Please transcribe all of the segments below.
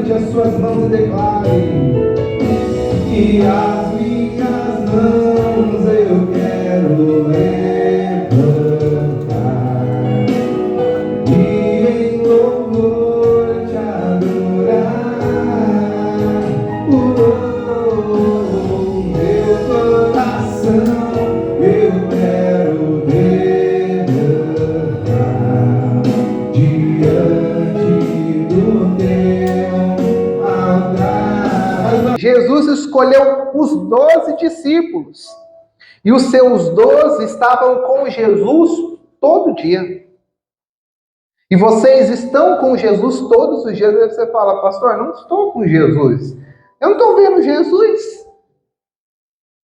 levante as suas mãos e declare que as minhas mãos eu quero levantar e em louvor te adorar. Meu coração eu quero levantar diante do teu altar. Jesus escolheu os 12 discípulos. E os seus 12 estavam com Jesus todo dia. E vocês estão com Jesus todos os dias. Aí você fala, pastor, não estou com Jesus. Eu não estou vendo Jesus.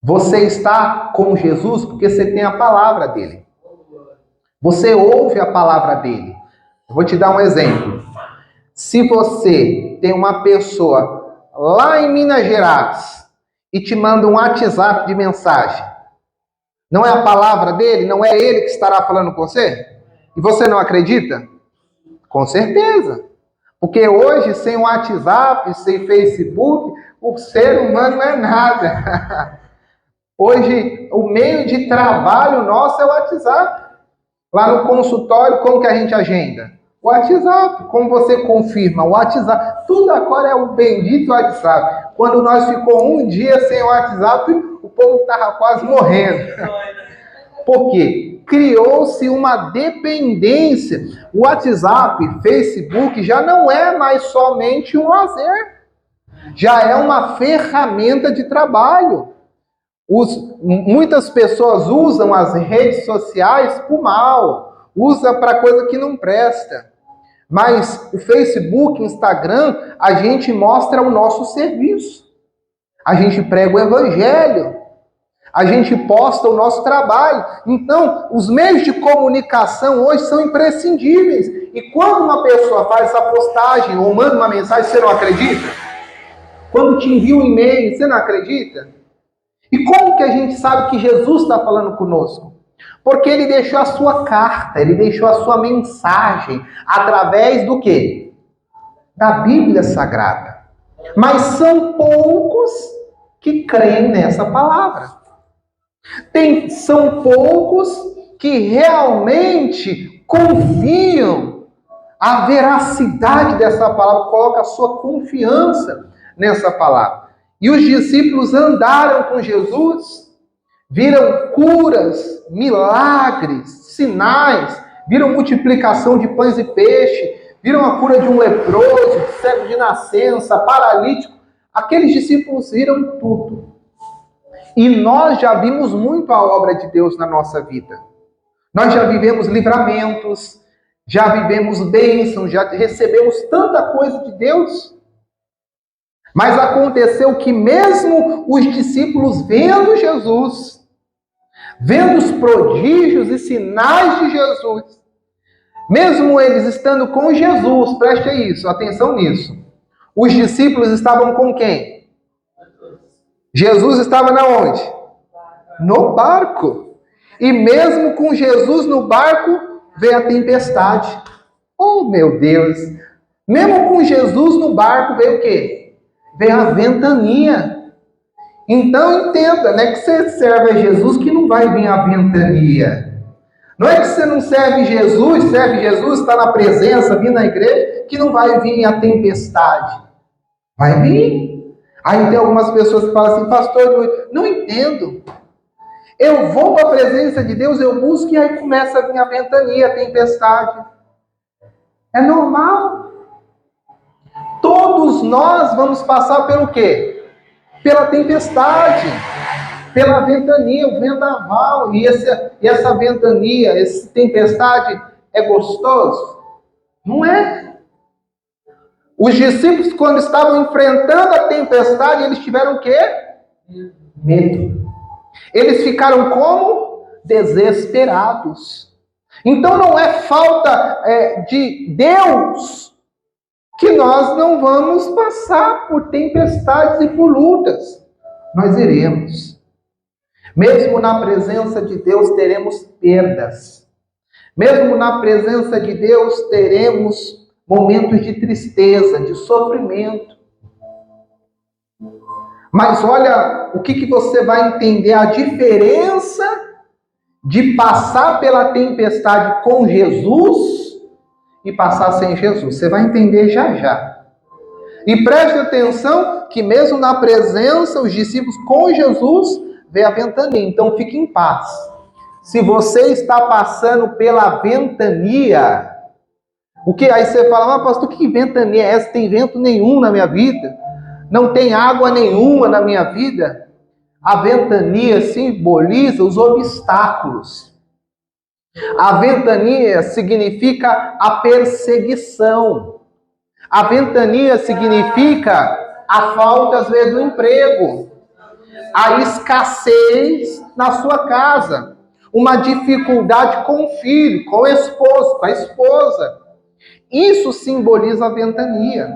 Você está com Jesus porque você tem a palavra dele. Você ouve a palavra dele. Eu vou te dar um exemplo. Se você tem uma pessoa lá em Minas Gerais e te manda um WhatsApp de mensagem, não é a palavra dele? Não é ele que estará falando com você? E você não acredita? Com certeza. Porque hoje, sem WhatsApp, sem Facebook, o ser humano não é nada. Hoje, o meio de trabalho nosso é o WhatsApp. Lá no consultório, como que a gente agenda? O WhatsApp. Como você confirma? O WhatsApp. Tudo agora é o bendito WhatsApp. Quando nós ficou um dia sem o WhatsApp, o povo estava quase morrendo. Por quê? Criou-se uma dependência. O WhatsApp, Facebook, já não é mais somente um lazer. Já é uma ferramenta de trabalho. Muitas pessoas usam as redes sociais por mal. Usa para coisa que não presta. Mas o Facebook, Instagram, a gente mostra o nosso serviço. A gente prega o evangelho. A gente posta o nosso trabalho. Então, os meios de comunicação hoje são imprescindíveis. E quando uma pessoa faz essa postagem ou manda uma mensagem, você não acredita? Quando te envia um e-mail, você não acredita? E como que a gente sabe que Jesus está falando conosco? Porque ele deixou a sua carta, ele deixou a sua mensagem através do quê? Da Bíblia Sagrada. Mas são poucos que creem nessa palavra. São poucos que realmente confiam a veracidade dessa palavra, colocam a sua confiança nessa palavra. E os discípulos andaram com Jesus, viram curas, milagres, sinais, viram multiplicação de pães e peixe, viram a cura de um leproso, cego de nascença, paralítico. Aqueles discípulos viram tudo. E nós já vimos muito a obra de Deus na nossa vida. Nós já vivemos livramentos, já vivemos bênçãos, já recebemos tanta coisa de Deus. Mas aconteceu que mesmo os discípulos vendo Jesus, vendo os prodígios e sinais de Jesus, mesmo eles estando com Jesus, preste isso, atenção nisso. Os discípulos estavam com quem? Jesus estava na onde? No barco. E mesmo com Jesus no barco, veio a tempestade. Oh, meu Deus! Mesmo com Jesus no barco, veio o quê? Veio a ventania. Então entenda, não é que você serve a Jesus que não vai vir a ventania. Não é que você não serve Jesus, está na presença, vindo na igreja, que não vai vir a tempestade. Vai vir. Aí tem algumas pessoas que falam assim, pastor, não entendo. Eu vou para a presença de Deus, eu busco e aí começa a vir a ventania, a tempestade. É normal. Todos nós vamos passar pelo quê? Pela tempestade, pela ventania, o vendaval. E essa ventania, essa tempestade é gostoso? Não é. Os discípulos, quando estavam enfrentando a tempestade, eles tiveram o quê? Medo. Eles ficaram como? Desesperados. Então não é falta de Deus que nós não vamos passar por tempestades e por lutas. Nós iremos. Mesmo na presença de Deus teremos perdas. Mesmo na presença de Deus teremos momentos de tristeza, de sofrimento. Mas olha o que você vai entender, a diferença de passar pela tempestade com Jesus e passar sem Jesus. Você vai entender já já. E preste atenção que mesmo na presença, os discípulos com Jesus, vê a ventania. Então fique em paz. Se você está passando pela ventania, o que aí você fala, pastor, que ventania é essa? Tem vento nenhum na minha vida. Não tem água nenhuma na minha vida. A ventania simboliza os obstáculos. A ventania significa a perseguição. A ventania significa a falta, às vezes, do emprego. A escassez na sua casa. Uma dificuldade com o filho, com o esposo, com a esposa. Isso simboliza a ventania.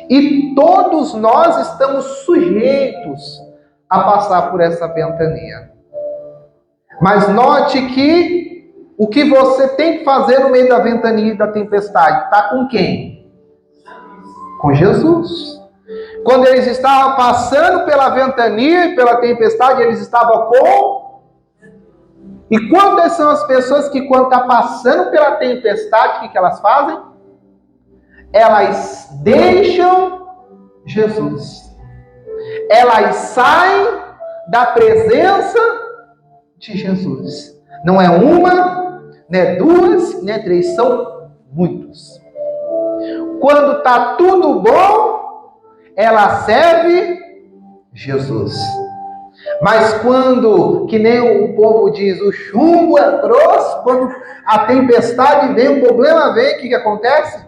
E todos nós estamos sujeitos a passar por essa ventania. Mas note que o que você tem que fazer no meio da ventania e da tempestade, está com quem? Com Jesus. Quando eles estavam passando pela ventania e pela tempestade, eles estavam com... E quantas são as pessoas que quando está passando pela tempestade, o que elas fazem? Elas deixam Jesus. Elas saem da presença de Jesus. Não é uma, não é duas, não é três, são muitos. Quando está tudo bom, ela serve Jesus. Mas quando, que nem o povo diz, o chumbo é grosso, quando a tempestade vem, o problema vem, o que acontece?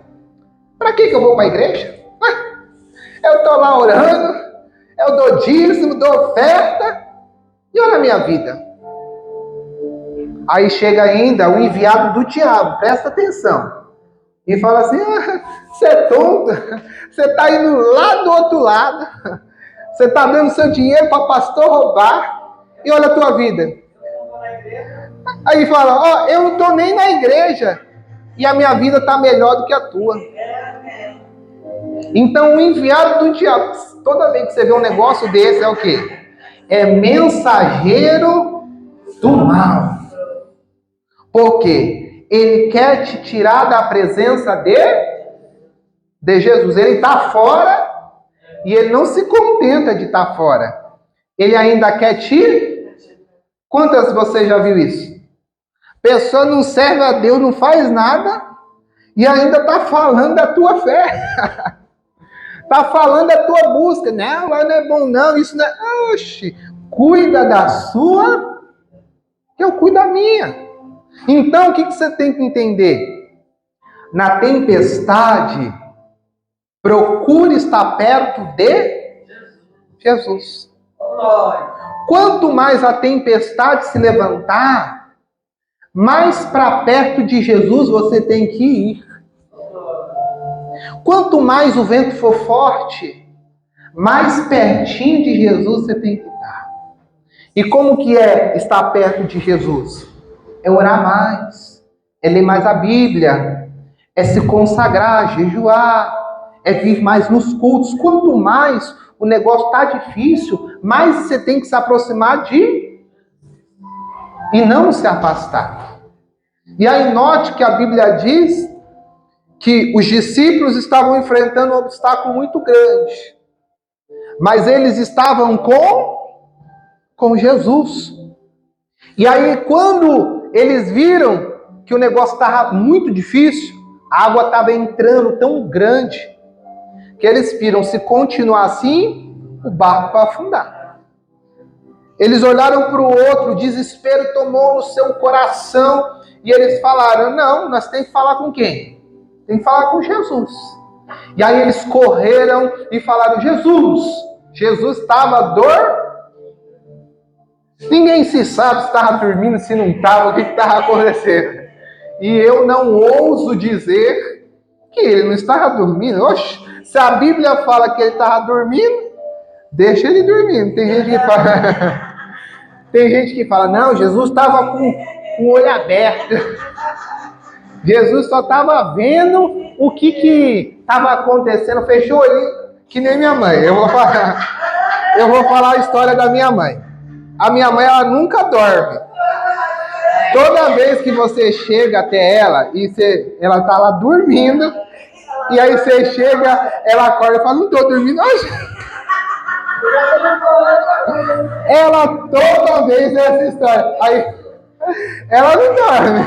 Para que eu vou para a igreja? Eu estou lá orando, eu dou dízimo, dou oferta, e olha a minha vida. Aí chega ainda o enviado do diabo, presta atenção. E fala assim, você é tonto, você está indo lá do outro lado, você está dando seu dinheiro para pastor roubar, e olha a tua vida. Aí fala, eu não estou nem na igreja, e a minha vida está melhor do que a tua. Então o enviado do diabo, toda vez que você vê um negócio desse, é o quê? É mensageiro do mal. Por quê? Ele quer te tirar da presença de Jesus. Ele está fora e ele não se contenta de estar fora. Ele ainda quer te... Quantas você já viu isso? Pessoa não serve a Deus, não faz nada e ainda está falando da tua fé. Está falando da tua busca. Não, lá não é bom não, isso não é... Oxi, cuida da sua, que eu cuido da minha. Então, o que você tem que entender? Na tempestade, procure estar perto de Jesus. Quanto mais a tempestade se levantar, mais para perto de Jesus você tem que ir. Quanto mais o vento for forte, mais pertinho de Jesus você tem que estar. E como que é estar perto de Jesus? É orar mais, é ler mais a Bíblia, é se consagrar, jejuar, é vir mais nos cultos. Quanto mais o negócio está difícil, mais você tem que se aproximar de... e não se afastar. E aí note que a Bíblia diz que os discípulos estavam enfrentando um obstáculo muito grande. Mas eles estavam com Jesus. E aí quando eles viram que o negócio estava muito difícil, a água estava entrando tão grande, que eles viram, se continuar assim, o barco vai afundar. Eles olharam para o outro, o desespero tomou no seu coração, e eles falaram, não, nós temos que falar com quem? Tem que falar com Jesus. E aí eles correram e falaram, Jesus estava Ninguém se sabe se estava dormindo, se não estava, o que estava acontecendo. E eu não ouso dizer que ele não estava dormindo. Oxe, se a Bíblia fala que ele estava dormindo, deixa ele dormindo. Tem gente que fala, não, Jesus estava com o olho aberto. Jesus só estava vendo o que estava acontecendo, fechou o olhinho, que nem minha mãe. Eu vou falar a história da minha mãe. A minha mãe, ela nunca dorme. Toda vez que você chega até ela, ela está lá dormindo, e aí você chega, ela acorda e fala, não estou dormindo hoje. Ela toda vez é essa história. Aí, ela não dorme.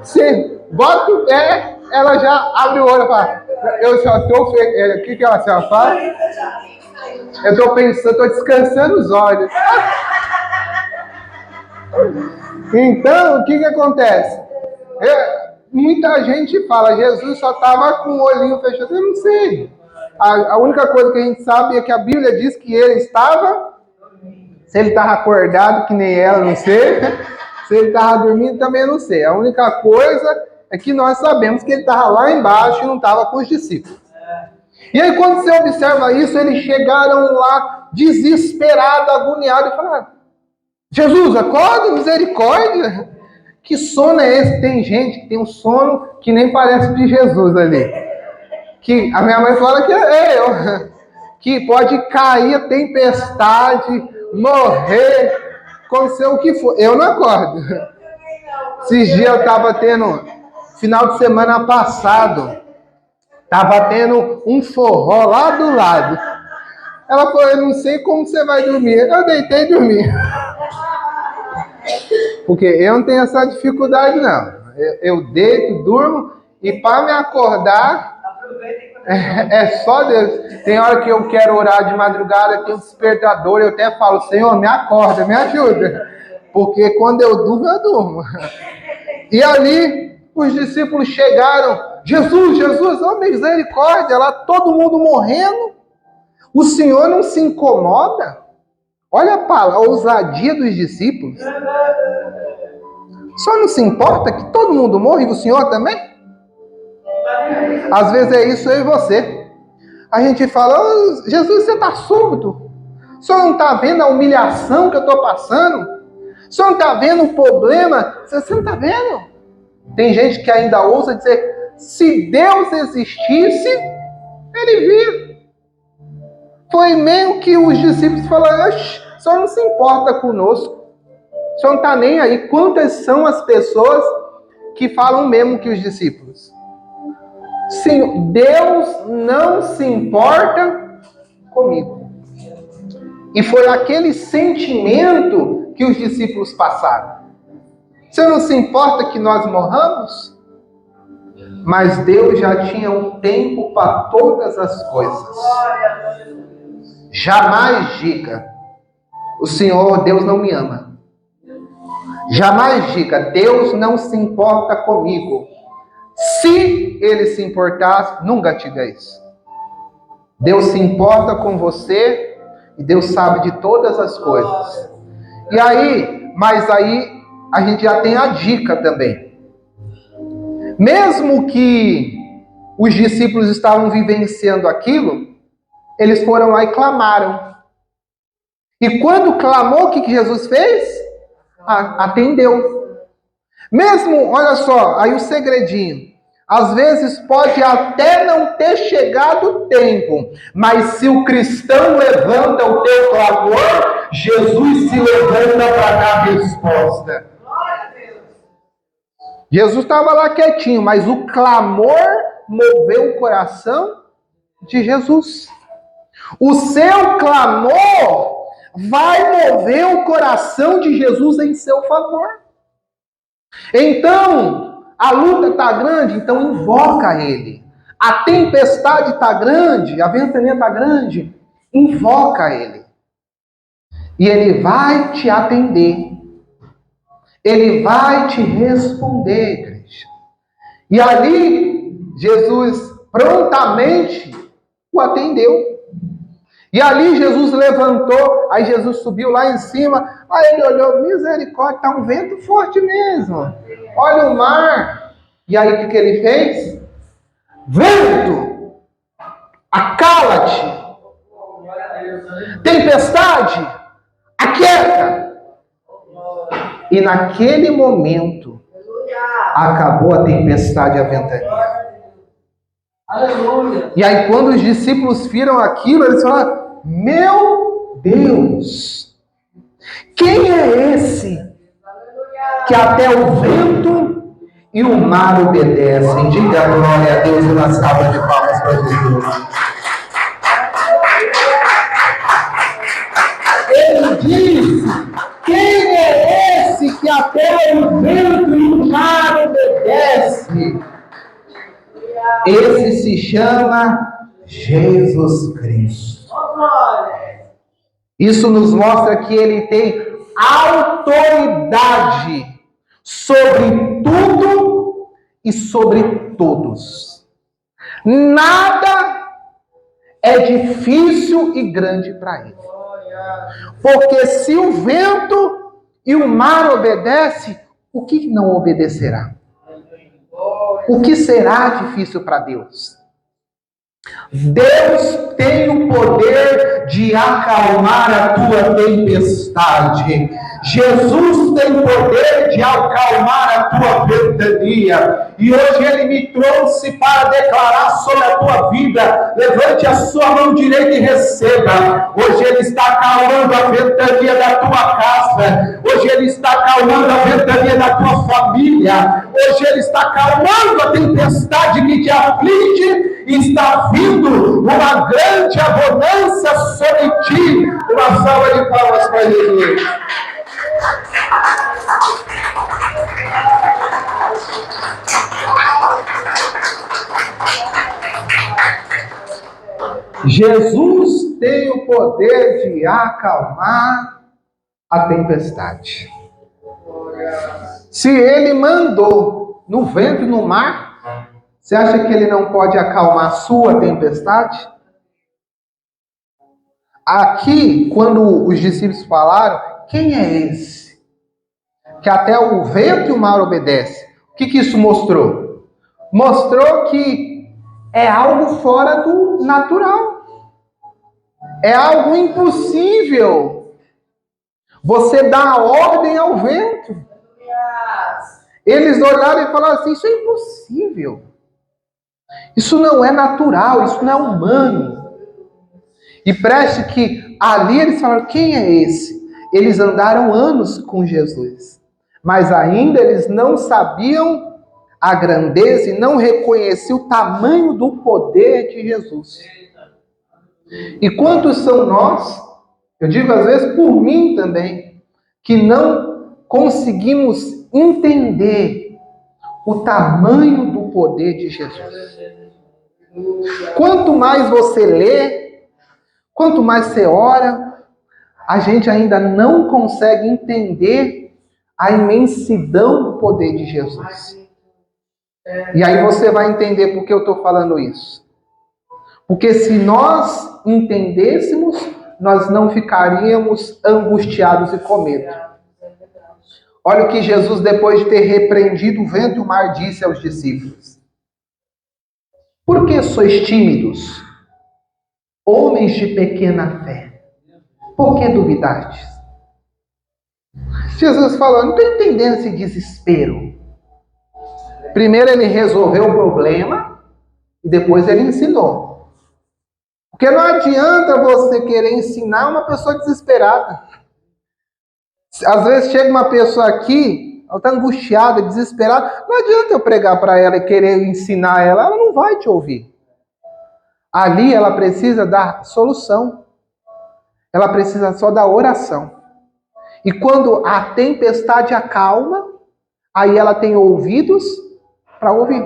Você bota o pé, ela já abre o olho e fala, eu só estou... O que ela fala? Eu estou pensando, estou descansando os olhos. Então, o que acontece? Muita gente fala, Jesus só estava com o olhinho fechado. Eu não sei. A única coisa que a gente sabe é que a Bíblia diz que ele estava... Se ele estava acordado, que nem ela, não sei. Se ele estava dormindo, também não sei. A única coisa é que nós sabemos que ele estava lá embaixo e não estava com os discípulos. E aí, quando você observa isso, eles chegaram lá desesperados, agoniados, e falaram, Jesus, acorda, misericórdia. Que sono é esse? Tem gente que tem um sono que nem parece de Jesus ali. Que a minha mãe fala que é eu. Que pode cair a tempestade, morrer, acontecer o que for. Eu não acordo. Esses dias eu estava tendo, final de semana passado, estava tendo um forró lá do lado. Ela falou, eu não sei como você vai dormir. Eu deitei e dormi. Porque eu não tenho essa dificuldade, não. Eu deito, durmo, e para me acordar, é só Deus. Tem hora que eu quero orar de madrugada, tem um despertador, eu até falo, Senhor, me acorda, me ajuda. Porque quando eu durmo. E ali, os discípulos chegaram, Jesus, oh misericórdia, lá todo mundo morrendo. O Senhor não se incomoda? Olha a ousadia dos discípulos. Só não se importa que todo mundo morre e o Senhor também? Às vezes é isso eu e você. A gente fala, oh, Jesus, você está súbito. O Senhor não está vendo a humilhação que eu estou passando? O Senhor não está vendo o problema? Você não está vendo? Tem gente que ainda ousa dizer, se Deus existisse, Ele via. Foi meio que os discípulos falaram, o Senhor não se importa conosco. O Senhor não está nem aí. Quantas são as pessoas que falam mesmo que os discípulos? Sim, Deus não se importa comigo. E foi aquele sentimento que os discípulos passaram. O Senhor não se importa que nós morramos? Mas Deus já tinha um tempo para todas as coisas. Jamais diga, o Senhor, Deus não me ama. Jamais diga, Deus não se importa comigo. Se Ele se importasse, nunca diga isso. Deus se importa com você e Deus sabe de todas as coisas. E aí, mas aí a gente já tem a dica também. Mesmo que os discípulos estavam vivenciando aquilo, eles foram lá e clamaram. E quando clamou, o que Jesus fez? Atendeu. Mesmo, olha só, aí o segredinho. Às vezes pode até não ter chegado o tempo, mas se o cristão levanta o teu clamor, Jesus se levanta para dar a resposta. Jesus estava lá quietinho, mas o clamor moveu o coração de Jesus. O seu clamor vai mover o coração de Jesus em seu favor. Então, a luta está grande, então invoca Ele. A tempestade está grande, a ventania está grande, invoca Ele. E Ele vai te atender. Ele vai te responder, igreja. E ali, Jesus prontamente o atendeu. E ali Jesus levantou, aí Jesus subiu lá em cima, aí ele olhou, misericórdia, está um vento forte mesmo. Olha o mar. E aí o que ele fez? Vento, acala-te. Tempestade, aquieta. E naquele momento, acabou a tempestade e a ventania. Aleluia. E aí, quando os discípulos viram aquilo, eles falaram: meu Deus, quem é esse que até o vento e o mar obedecem? Diga glória a Deus e uma salva de palmas para Jesus. Ele disse: quem é esse que até o vento e o mar obedece? Esse se chama Jesus Cristo. Isso nos mostra que ele tem autoridade sobre tudo e sobre todos. Nada é difícil e grande para ele. Porque se o vento e o mar obedecem, o que não obedecerá? O que será difícil para Deus? Deus tem o poder de acalmar a tua tempestade. Jesus tem o poder de acalmar a tua ventania. E hoje Ele me trouxe para declarar sobre a tua vida. Levante a sua mão direita e receba. Hoje Ele está acalmando a ventania da tua casa. Hoje Ele está acalmando a ventania da tua família. Hoje Ele está acalmando a tempestade que te aflige. E está vindo uma grande abundância sobre ti. Uma salva de palmas para Jesus. Jesus tem o poder de acalmar a tempestade. Se Ele mandou no vento e no mar, você acha que Ele não pode acalmar a sua tempestade? Aqui, quando os discípulos falaram, quem é esse? Que até o vento e o mar obedecem. O que isso mostrou? Mostrou que é algo fora do natural. É algo impossível. Você dá ordem ao vento. Eles olharam e falaram assim, isso é impossível. Isso não é natural, isso não é humano. E preste que ali eles falaram, quem é esse? Eles andaram anos com Jesus, mas ainda eles não sabiam a grandeza e não reconheciam o tamanho do poder de Jesus. E quantos são nós, eu digo às vezes por mim também, que não conseguimos entender o tamanho do poder de Jesus. Quanto mais você lê, quanto mais você ora, a gente ainda não consegue entender a imensidão do poder de Jesus. E aí você vai entender por que eu estou falando isso. Porque se nós entendêssemos, nós não ficaríamos angustiados e com medo. Olha o que Jesus, depois de ter repreendido o vento e o mar, disse aos discípulos. Por que sois tímidos, homens de pequena fé? Por que duvidastes? Jesus falou, não estou entendendo esse desespero. Primeiro ele resolveu o problema e depois ele ensinou. Porque não adianta você querer ensinar uma pessoa desesperada. Às vezes chega uma pessoa aqui, ela está angustiada, desesperada. Não adianta eu pregar para ela e querer ensinar ela, ela não vai te ouvir. Ali ela precisa da solução. Ela precisa só da oração. E quando a tempestade acalma, aí ela tem ouvidos para ouvir.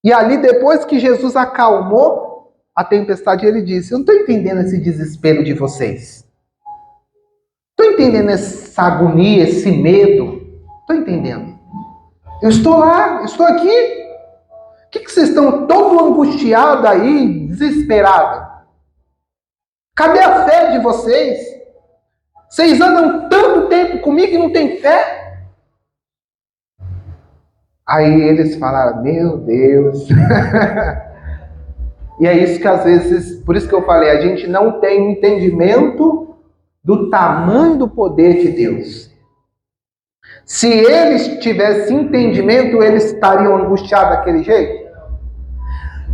E ali, depois que Jesus acalmou a tempestade, ele disse, eu não estou entendendo esse desespero de vocês. Estou entendendo essa agonia, esse medo. Estou entendendo. Eu estou lá, estou aqui. O que vocês estão todo angustiados aí, desesperados? Cadê a fé de vocês? Vocês andam tanto tempo comigo e não tem fé? Aí eles falaram, meu Deus. E é isso que às vezes, por isso que eu falei, a gente não tem entendimento do tamanho do poder de Deus. Se eles tivessem entendimento, eles estariam angustiados daquele jeito?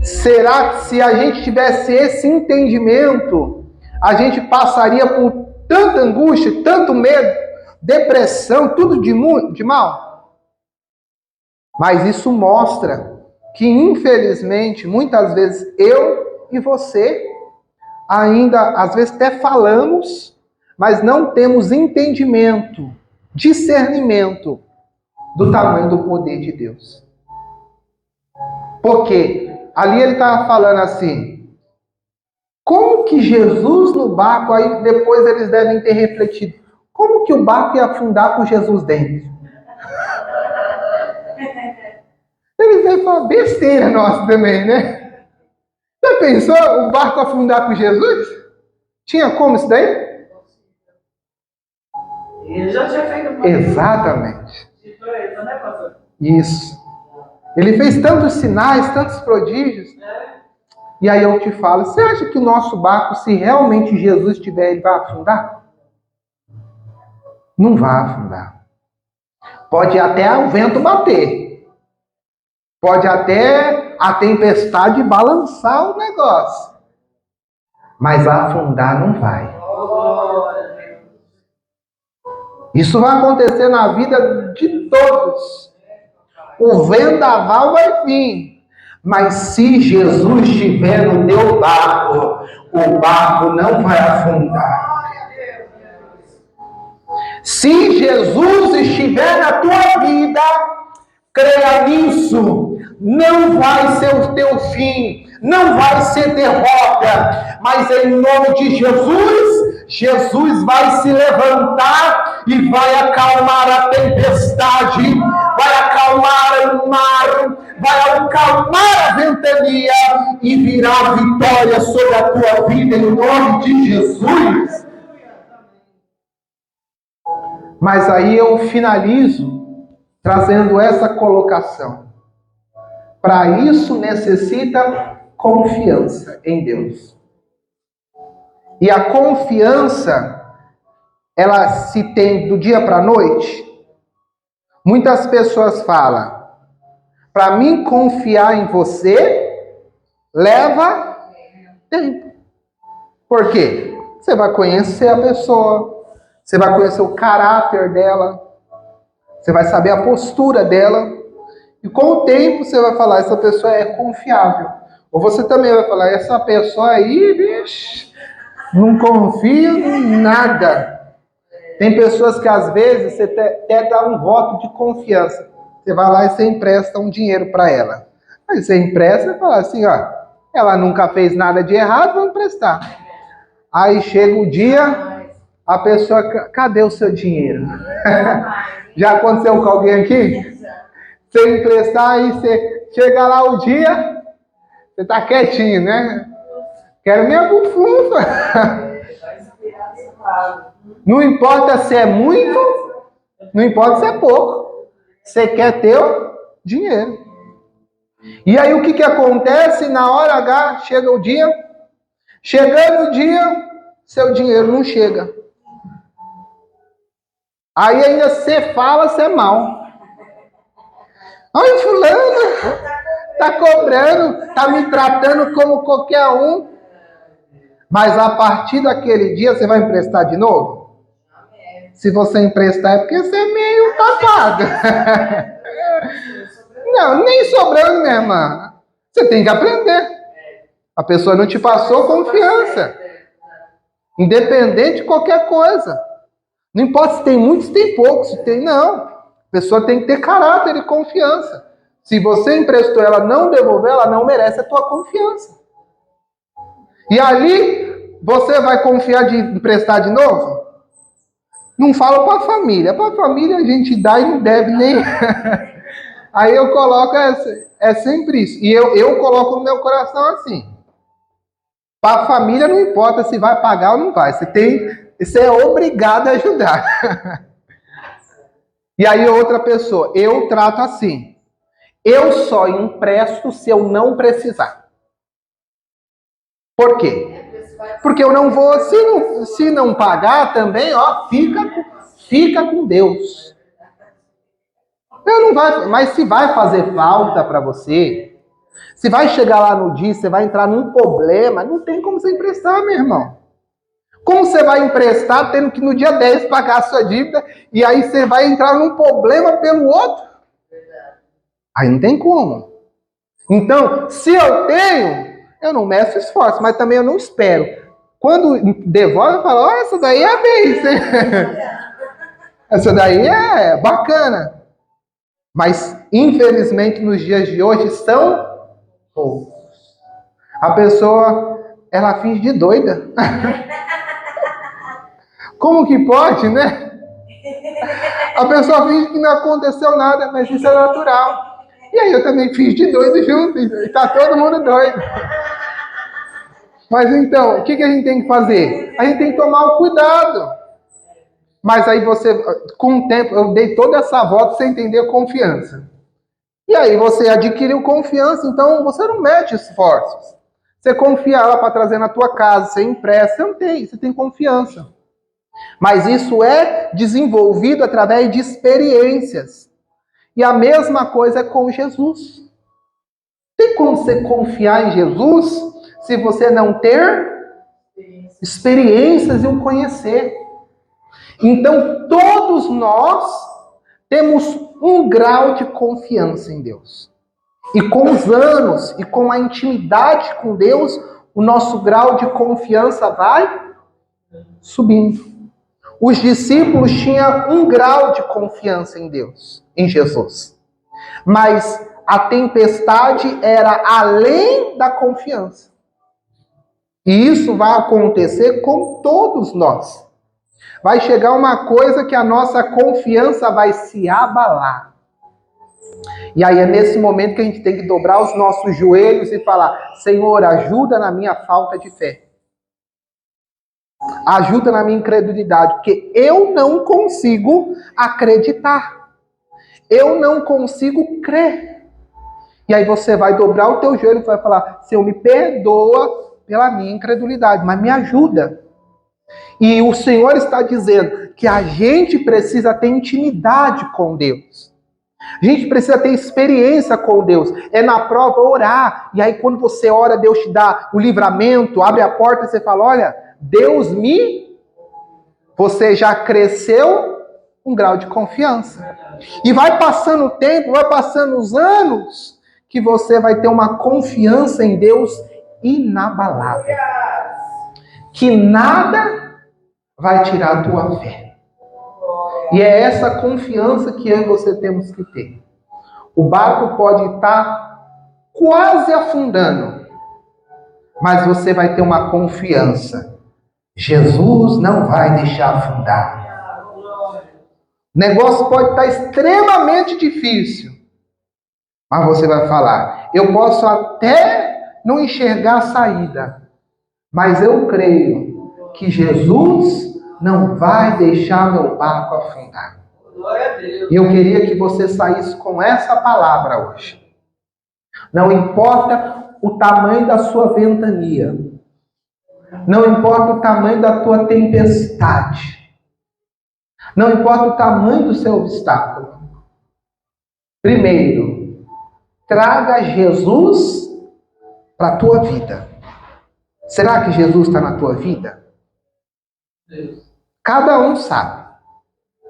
Será que se a gente tivesse esse entendimento, a gente passaria por tanta angústia, tanto medo, depressão, tudo de mal? Mas isso mostra que, infelizmente, muitas vezes eu e você ainda, às vezes até falamos, mas não temos entendimento, discernimento do tamanho do poder de Deus. Porque ali ele estava falando assim, como que Jesus no barco, aí depois eles devem ter refletido, como que o barco ia afundar com Jesus dentro? Eles devem falar besteira nossa também, né? Já pensou o barco afundar com Jesus? Tinha como isso daí? Ele já tinha feito Exatamente. Isso. Ele fez tantos sinais, tantos prodígios. E aí eu te falo, você acha que o nosso barco, se realmente Jesus estiver, ele vai afundar? Não vai afundar. Pode até o vento bater. Pode até a tempestade balançar o negócio. Mas afundar não vai. Isso vai acontecer na vida de todos. O vendaval vai vir. Mas se Jesus estiver no teu barco, o barco não vai afundar. Se Jesus estiver na tua vida, creia nisso. Não vai ser o teu fim. Não vai ser derrota. Mas em nome de Jesus, Jesus vai se levantar e vai acalmar a tempestade, vai acalmar o mar, vai acalmar a ventania e virá vitória sobre a tua vida em nome de Jesus. Mas aí eu finalizo trazendo essa colocação. Para isso necessita confiança em Deus. E a confiança, ela se tem do dia para a noite? Muitas pessoas falam, para mim confiar em você, leva tempo. Por quê? Você vai conhecer a pessoa, você vai conhecer o caráter dela, você vai saber a postura dela, e com o tempo você vai falar, essa pessoa é confiável. Ou você também vai falar, essa pessoa aí, bicho, não confio em nada. Tem pessoas que às vezes você até dá um voto de confiança. Você vai lá e você empresta um dinheiro para ela. Aí você empresta e fala assim, ó, ela nunca fez nada de errado, vamos emprestar. Aí chega o dia, a pessoa, cadê o seu dinheiro? Já aconteceu com alguém aqui? Você emprestar, aí você chega lá o dia, você tá quietinho, né? Quero minha bufunfa. Não importa se é muito, não importa se é pouco. Você quer ter o dinheiro. E aí o que acontece? Na hora H, chega o dia. Chegando o dia, seu dinheiro não chega. Aí ainda você fala, você é mal. Ai, fulano, tá cobrando, tá me tratando como qualquer um. Mas a partir daquele dia, você vai emprestar de novo? Se você emprestar é porque você é meio tapado. Não, nem sobrando, minha irmã. Você tem que aprender. A pessoa não te passou confiança. Independente de qualquer coisa. Não importa se tem muito, se tem pouco, se tem, não. A pessoa tem que ter caráter e confiança. Se você emprestou, ela não devolveu, ela não merece a tua confiança. E ali, você vai confiar de emprestar de novo? Não falo para a família. Para a família a gente dá e não deve nem... Aí eu coloco, é sempre isso. E eu coloco no meu coração assim. Para a família não importa se vai pagar ou não vai. Você é obrigado a ajudar. E aí outra pessoa, eu trato assim. Eu só empresto se eu não precisar. Por quê? Porque eu não vou, se não pagar também, ó, fica com Deus. Não vai, mas se vai fazer falta para você, se vai chegar lá no dia, você vai entrar num problema, não tem como você emprestar, meu irmão. Como você vai emprestar tendo que no dia 10 pagar a sua dívida e aí você vai entrar num problema pelo outro? Aí não tem como. Então, se eu tenho, eu não meço esforço, mas também eu não espero. Quando devolve, eu falo, oh, essa daí é a vez, hein? Essa daí é bacana. Mas, infelizmente, nos dias de hoje, são poucos. A pessoa, ela finge de doida. Como que pode, né? A pessoa finge que não aconteceu nada, mas isso é natural. E aí eu também fiz de doido junto, e tá todo mundo doido. Mas então, o que a gente tem que fazer? A gente tem que tomar o cuidado. Mas aí você, com o tempo, eu dei toda essa volta sem entender a confiança. E aí você adquiriu confiança, então você não mete esforços. Você confia ela para trazer na tua casa, você empresta, você tem confiança. Mas isso é desenvolvido através de experiências. E a mesma coisa é com Jesus. Tem como você confiar em Jesus se você não ter experiências e o conhecer? Então, todos nós temos um grau de confiança em Deus. E com os anos e com a intimidade com Deus, o nosso grau de confiança vai subindo. Os discípulos tinham um grau de confiança em Deus, em Jesus. Mas a tempestade era além da confiança. E isso vai acontecer com todos nós. Vai chegar uma coisa que a nossa confiança vai se abalar. E aí é nesse momento que a gente tem que dobrar os nossos joelhos e falar: Senhor, ajuda na minha falta de fé. Ajuda na minha incredulidade, porque eu não consigo acreditar. Eu não consigo crer. E aí você vai dobrar o teu joelho e vai falar: Senhor, me perdoa pela minha incredulidade, mas me ajuda. E o Senhor está dizendo que a gente precisa ter intimidade com Deus. A gente precisa ter experiência com Deus. É na prova orar. E aí quando você ora, Deus te dá o livramento, abre a porta e você fala: olha, Deus me... Você já cresceu um grau de confiança. E vai passando o tempo, vai passando os anos, que você vai ter uma confiança em Deus inabalável. Que nada vai tirar a tua fé. E é essa confiança que eu e você temos que ter. O barco pode estar quase afundando, mas você vai ter uma confiança. Jesus não vai deixar afundar. O negócio pode estar extremamente difícil, mas você vai falar: eu posso até não enxergar a saída, mas eu creio que Jesus não vai deixar meu barco afundar. E eu queria que você saísse com essa palavra hoje. Não importa o tamanho da sua ventania, não importa o tamanho da tua tempestade, não importa o tamanho do seu obstáculo. Primeiro, traga Jesus para a tua vida. Será que Jesus está na tua vida? Cada um sabe.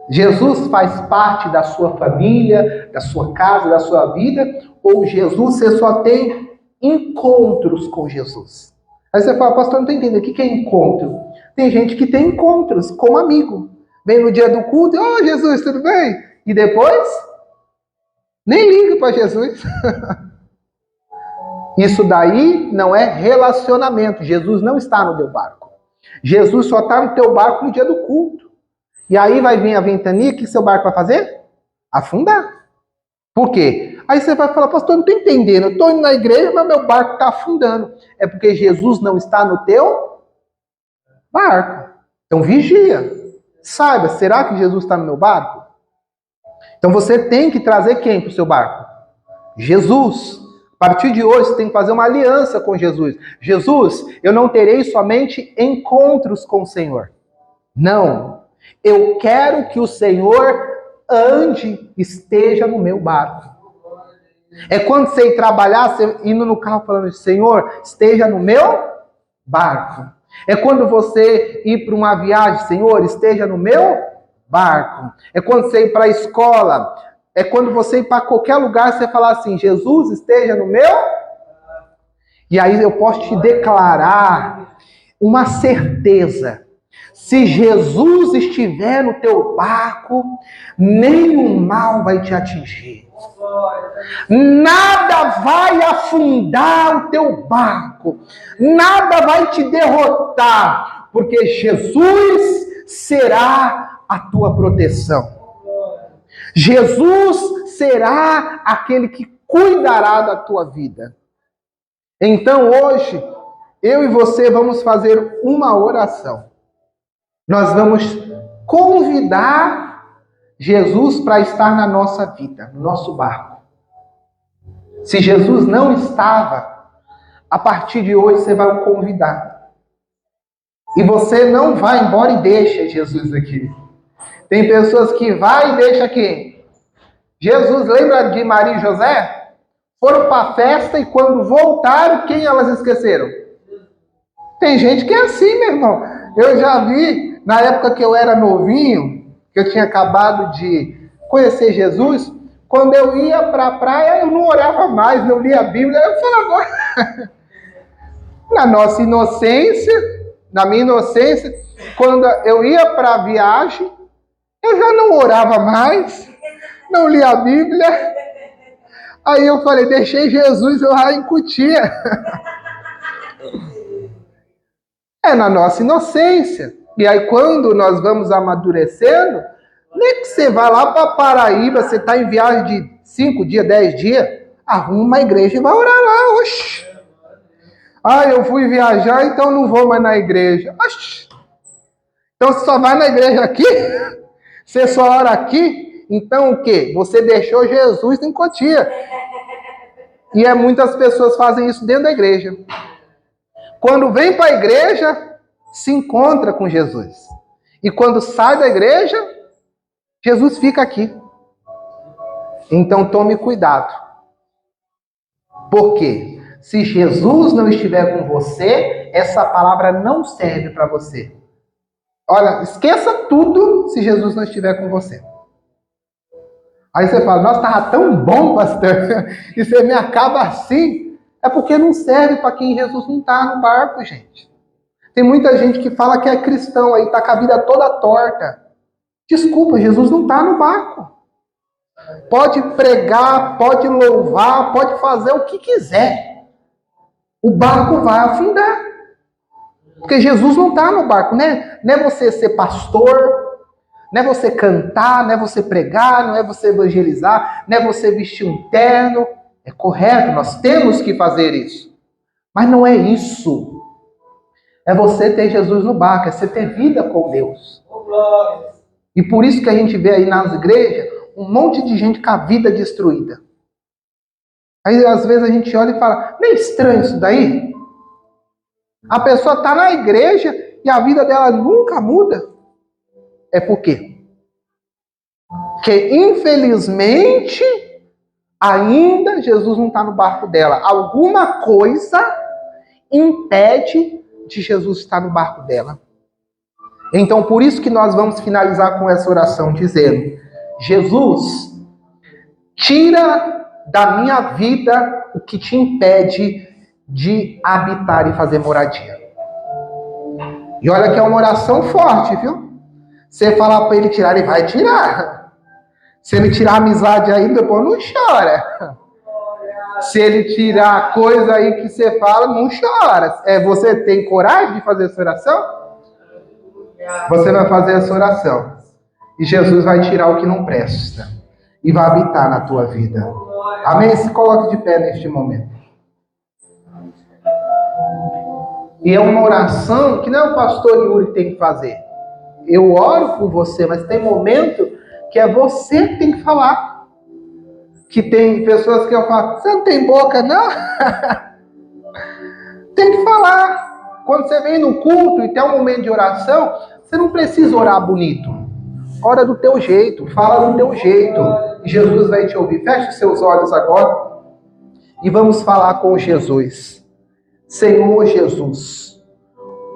Jesus faz parte da sua família, da sua casa, da sua vida, ou Jesus, você só tem encontros com Jesus? Aí você fala: pastor, não estou entendendo, o que é encontro? Tem gente que tem encontros como amigo. Vem no dia do culto, oh Jesus, tudo bem? E depois, nem liga para Jesus. Isso daí não é relacionamento. Jesus não está no teu barco. Jesus só está no teu barco no dia do culto. E aí vai vir a ventania, o que seu barco vai fazer? Afundar. Por quê? Aí você vai falar: pastor, não estou entendendo, eu estou indo na igreja, mas meu barco está afundando. É porque Jesus não está no teu barco. Então vigia. Saiba, será que Jesus está no meu barco? Então você tem que trazer quem para o seu barco? Jesus. A partir de hoje você tem que fazer uma aliança com Jesus. Jesus, eu não terei somente encontros com o Senhor. Não. Eu quero que o Senhor ande, esteja no meu barco. É quando você ir trabalhar, você indo no carro falando, Senhor, esteja no meu barco. É quando você ir para uma viagem, Senhor, esteja no meu barco. É quando você ir para a escola. É quando você ir para qualquer lugar, você falar assim, Jesus, esteja no meu. E aí eu posso te declarar uma certeza. Se Jesus estiver no teu barco, nenhum mal vai te atingir. Nada vai afundar o teu barco. Nada vai te derrotar. Porque Jesus será a tua proteção. Jesus será aquele que cuidará da tua vida. Então hoje, eu e você vamos fazer uma oração. Nós vamos convidar Jesus para estar na nossa vida, no nosso barco. Se Jesus não estava, a partir de hoje você vai o convidar. E você não vai embora e deixa Jesus aqui. Tem pessoas que vai e deixa aqui. Jesus, lembra de Maria e José? Foram para a festa e quando voltaram, quem elas esqueceram? Tem gente que é assim, meu irmão. Eu já vi, na época que eu era novinho, que eu tinha acabado de conhecer Jesus, quando eu ia para a praia, eu não orava mais, não lia a Bíblia. Eu falava, na nossa inocência, na minha inocência, quando eu ia para a viagem, eu já não orava mais, não lia a Bíblia. Aí eu falei, deixei Jesus, eu já incutia. É na nossa inocência. E aí quando nós vamos amadurecendo, nem que você vai lá para Paraíba, você está em viagem de 5 dias, 10 dias, arruma uma igreja e vai orar lá. Oxi. Ah, eu fui viajar, então não vou mais na igreja. Oxi. Então você só vai na igreja aqui? Você só ora aqui? Então o quê? Você deixou Jesus em Cotia. E muitas pessoas fazem isso dentro da igreja. Quando vem para a igreja, se encontra com Jesus. E quando sai da igreja, Jesus fica aqui. Então tome cuidado. Por quê? Se Jesus não estiver com você, essa palavra não serve para você. Olha, esqueça tudo se Jesus não estiver com você. Aí você fala, nossa, estava tão bom, pastor, e você me acaba assim. É porque não serve para quem Jesus não está no barco, gente. Tem muita gente que fala que é cristão aí, está com a vida toda torta. Desculpa, Jesus não está no barco. Pode pregar, pode louvar, pode fazer o que quiser. O barco vai afundar. Porque Jesus não está no barco, né? Não é você ser pastor, não é você cantar, não é você pregar, não é você evangelizar, não é você vestir um terno. É correto, nós temos que fazer isso. Mas não é isso. É você ter Jesus no barco, é você ter vida com Deus. E por isso que a gente vê aí nas igrejas um monte de gente com a vida destruída. Aí às vezes a gente olha e fala, não é estranho isso daí? A pessoa está na igreja e a vida dela nunca muda. É por quê? Porque infelizmente ainda Jesus não está no barco dela. Alguma coisa impede de Jesus estar no barco dela. Então, por isso que nós vamos finalizar com essa oração, dizendo, Jesus, tira da minha vida o que te impede de habitar e fazer moradia. E olha que é uma oração forte, viu? Você falar para ele tirar, ele vai tirar. Se ele tirar a amizade aí, depois não chora. Se ele tirar coisa aí que você fala, não chora. Você tem coragem de fazer essa oração? Você vai fazer essa oração. E Jesus vai tirar o que não presta. E vai habitar na tua vida. Amém? Se coloque de pé neste momento. E é uma oração que não é o pastor Yuri que tem que fazer. Eu oro por você, mas tem momento que é você que tem que falar. Que tem pessoas que eu falo, você não tem boca, não? Tem que falar. Quando você vem no culto e tem um momento de oração, você não precisa orar bonito. ora do teu jeito, fala do teu jeito, e Jesus vai te ouvir. Feche os seus olhos agora e vamos falar com Jesus. Senhor Jesus,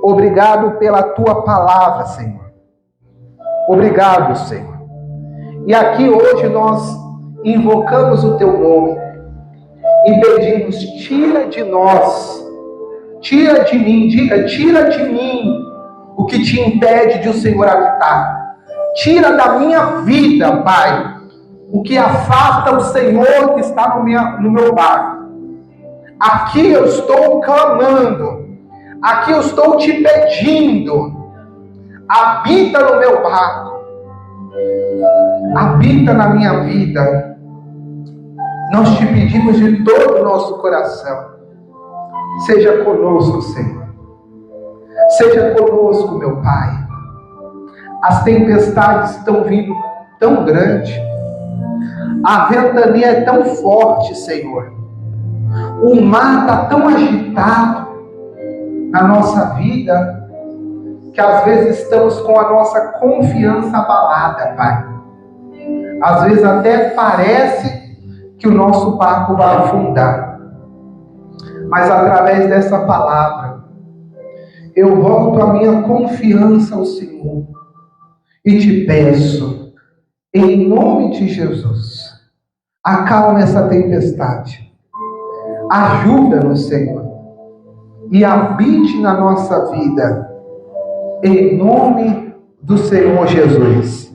obrigado pela tua palavra, Senhor. Obrigado, Senhor. E aqui hoje nós invocamos o teu nome e pedimos: tira de nós, tira de mim, diga, tira de mim o que te impede de o Senhor habitar. Tira da minha vida, Pai, o que afasta o Senhor que está no meu barco. Aqui eu estou clamando, aqui eu estou te pedindo, habita no meu barco, habita na minha vida. Nós te pedimos de todo o nosso coração, seja conosco, Senhor, seja conosco, meu Pai. As tempestades estão vindo tão grande, a ventania é tão forte, Senhor, o mar está tão agitado na nossa vida, que às vezes estamos com a nossa confiança abalada, Pai. Às vezes até parece que o nosso barco vai afundar. Mas através dessa palavra, eu volto a minha confiança ao Senhor e te peço, em nome de Jesus, acalma essa tempestade. Ajuda-nos, Senhor, e habite na nossa vida, em nome do Senhor Jesus.